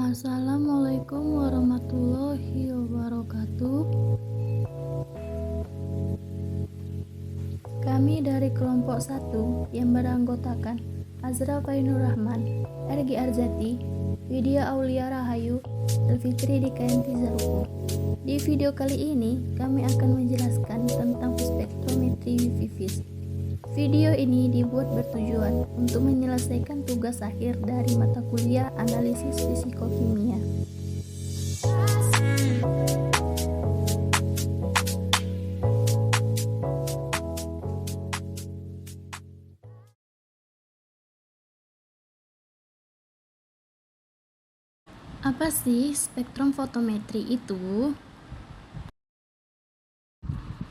Assalamualaikum warahmatullahi wabarakatuh. Kami dari kelompok 1 yang beranggotakan Azra Fainur Rahman, Ergi Arzati, Widya Aulia Rahayu, Elfitri Dikayanti Zaruko. Di video kali ini kami akan menjelaskan tentang spektrometri UV-Vis. Video ini dibuat bertujuan untuk menyelesaikan tugas akhir dari mata kuliah analisis fisikokimia. Apa sih spektrum fotometri itu?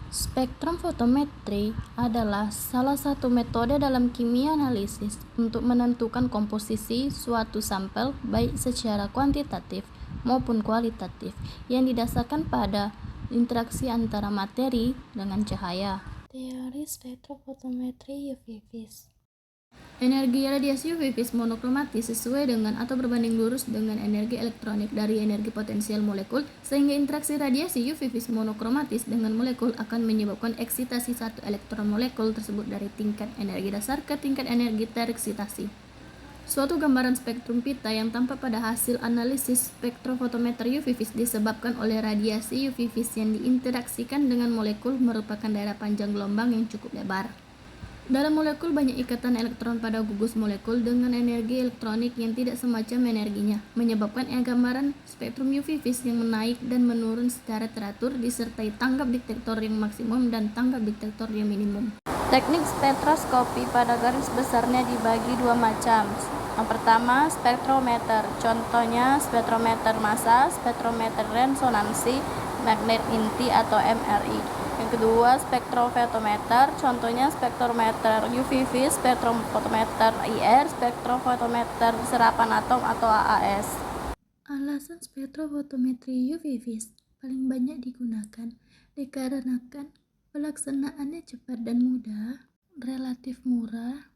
Spektrum fotometri adalah salah satu metode dalam kimia analisis untuk menentukan komposisi suatu sampel baik secara kuantitatif maupun kualitatif yang didasarkan pada interaksi antara materi dengan cahaya. Teori spektrofotometri UV-Vis. Energi radiasi UV-Vis monokromatis sesuai dengan atau berbanding lurus dengan energi elektronik dari energi potensial molekul, sehingga interaksi radiasi UV-Vis monokromatis dengan molekul akan menyebabkan eksitasi satu elektron molekul tersebut dari tingkat energi dasar ke tingkat energi tereksitasi. Suatu gambaran spektrum pita yang tampak pada hasil analisis spektrofotometer UV-Vis disebabkan oleh radiasi UV-Vis yang diinteraksikan dengan molekul merupakan daerah panjang gelombang yang cukup lebar. Dalam molekul banyak ikatan elektron pada gugus molekul dengan energi elektronik yang tidak semacam energinya, menyebabkan gambaran spektrum UV-Vis yang menaik dan menurun secara teratur disertai tanggap detektor yang maksimum dan tanggap detektor yang minimum. Teknik spektroskopi pada garis besarnya dibagi dua macam. Yang pertama, spektrometer. Contohnya spektrometer massa, spektrometer resonansi magnet inti atau MRI. Yang kedua, spektrofotometer, contohnya spektrometer UV-Vis, spektrofotometer IR, spektrofotometer serapan atom atau AAS. Alasan spektrofotometri UV-Vis paling banyak digunakan dikarenakan pelaksanaannya cepat dan mudah, relatif murah,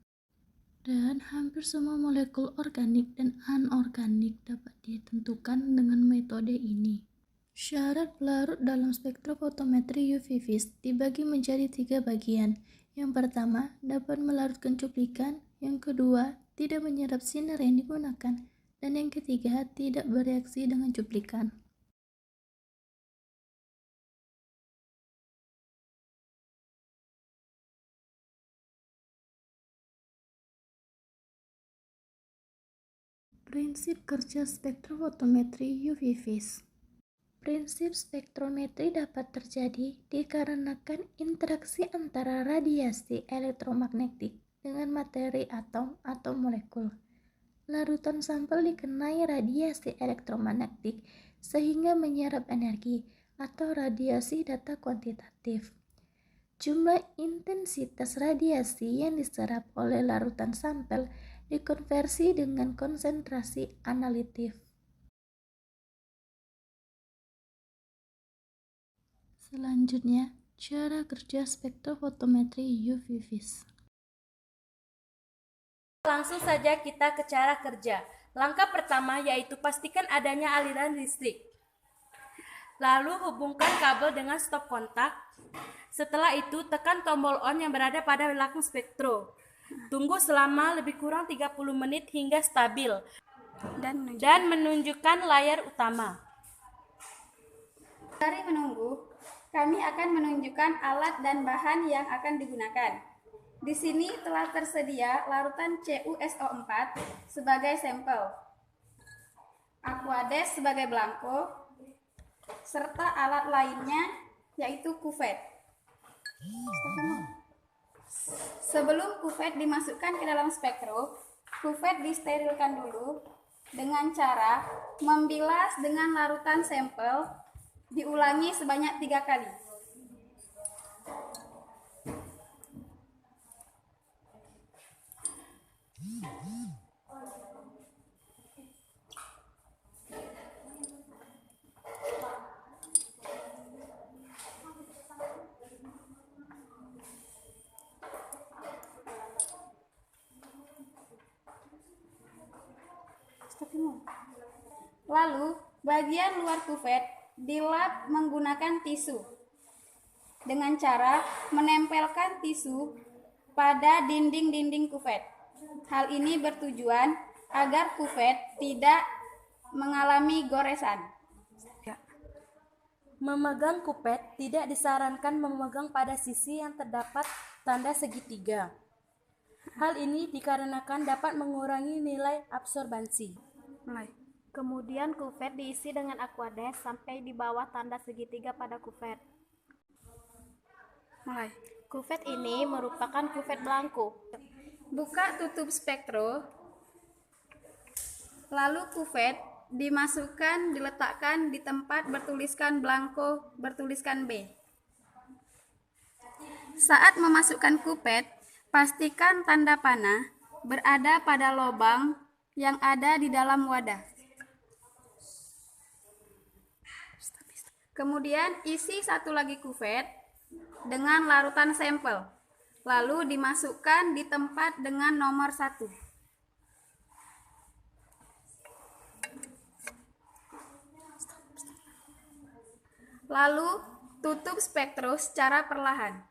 dan hampir semua molekul organik dan anorganik dapat ditentukan dengan metode ini. Syarat pelarut dalam spektrofotometri UV-Vis dibagi menjadi 3 bagian. Yang pertama, dapat melarutkan cuplikan. Yang kedua, tidak menyerap sinar yang digunakan. Dan yang ketiga, tidak bereaksi dengan cuplikan. Prinsip kerja spektrofotometri UV-Vis. Prinsip spektrometri dapat terjadi dikarenakan interaksi antara radiasi elektromagnetik dengan materi atom atau molekul. Larutan sampel dikenai radiasi elektromagnetik sehingga menyerap energi atau radiasi data kuantitatif. Jumlah intensitas radiasi yang diserap oleh larutan sampel dikonversi dengan konsentrasi analitik. Selanjutnya, cara kerja spektrofotometri UV-Vis. Langsung saja kita ke cara kerja. Langkah pertama yaitu pastikan adanya aliran listrik. Lalu hubungkan kabel dengan stop kontak. Setelah itu tekan tombol on yang berada pada belakang spektro. Tunggu selama lebih kurang 30 menit hingga stabil dan menunjukkan layar utama. Dari menunggu, kami akan menunjukkan alat dan bahan yang akan digunakan. Di sini telah tersedia larutan CuSO4 sebagai sampel, Aquades sebagai belangko, serta alat lainnya yaitu kuvet. Sebelum kuvet dimasukkan ke dalam spektro, kuvet disterilkan dulu dengan cara membilas dengan larutan sampel. Diulangi sebanyak 3 kali. Lalu, bagian luar kuvet dilap menggunakan tisu dengan cara menempelkan tisu pada dinding-dinding kuvet. Hal ini bertujuan agar kuvet tidak mengalami goresan. Memegang kupet tidak disarankan memegang pada sisi yang terdapat tanda segitiga. Hal ini dikarenakan dapat mengurangi nilai absorbansi. Kemudian kuvet diisi dengan aqueous sampai di bawah tanda segitiga pada kuvet. Kuvet ini merupakan kuvet blanko. Buka tutup spektro, lalu kuvet diletakkan di tempat bertuliskan blanko bertuliskan B. Saat memasukkan kuvet, pastikan tanda panah berada pada lubang yang ada di dalam wadah. Kemudian isi satu lagi kuvet dengan larutan sampel, lalu dimasukkan di tempat dengan nomor 1. Lalu tutup spektro secara perlahan.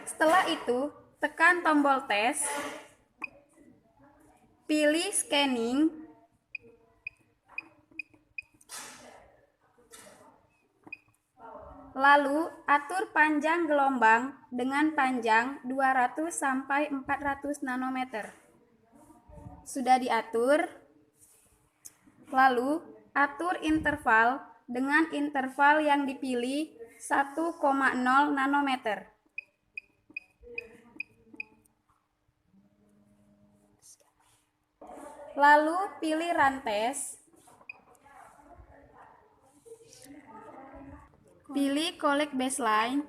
Setelah itu, tekan tombol tes, pilih scanning, lalu atur panjang gelombang dengan panjang 200 sampai 400 nanometer. Sudah diatur, lalu atur interval dengan interval yang dipilih 1,0 nanometer. Lalu pilih run test. Pilih collect baseline.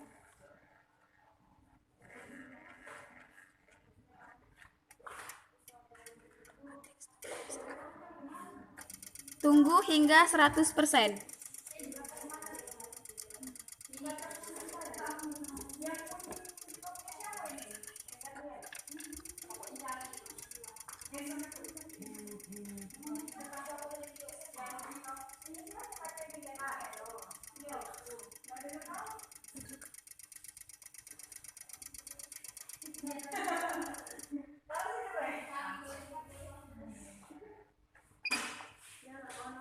Tunggu hingga 100%.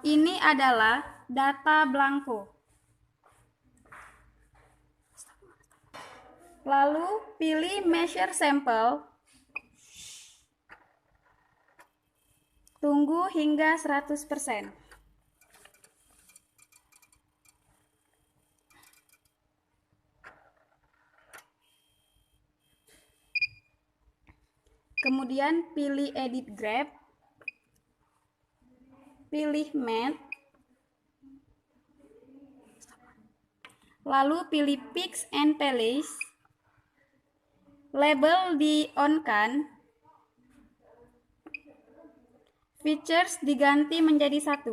Ini adalah data blanko. Lalu pilih measure sample. Tunggu hingga 100%. Kemudian pilih edit graph. Pilih matte, lalu pilih Fix and Place, label di on-kan, features diganti menjadi 1.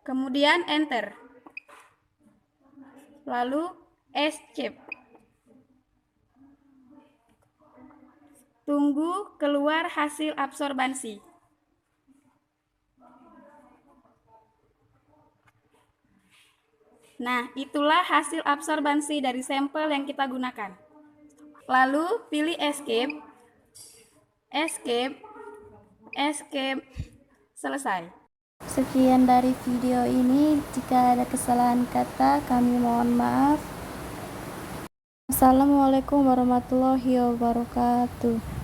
Kemudian enter, lalu escape. Tunggu keluar hasil absorbansi. Nah, itulah hasil absorbansi dari sampel yang kita gunakan. Lalu pilih escape, escape, escape, selesai. Sekian dari video ini. Jika ada kesalahan kata, kami mohon maaf. Assalamualaikum warahmatullahi wabarakatuh.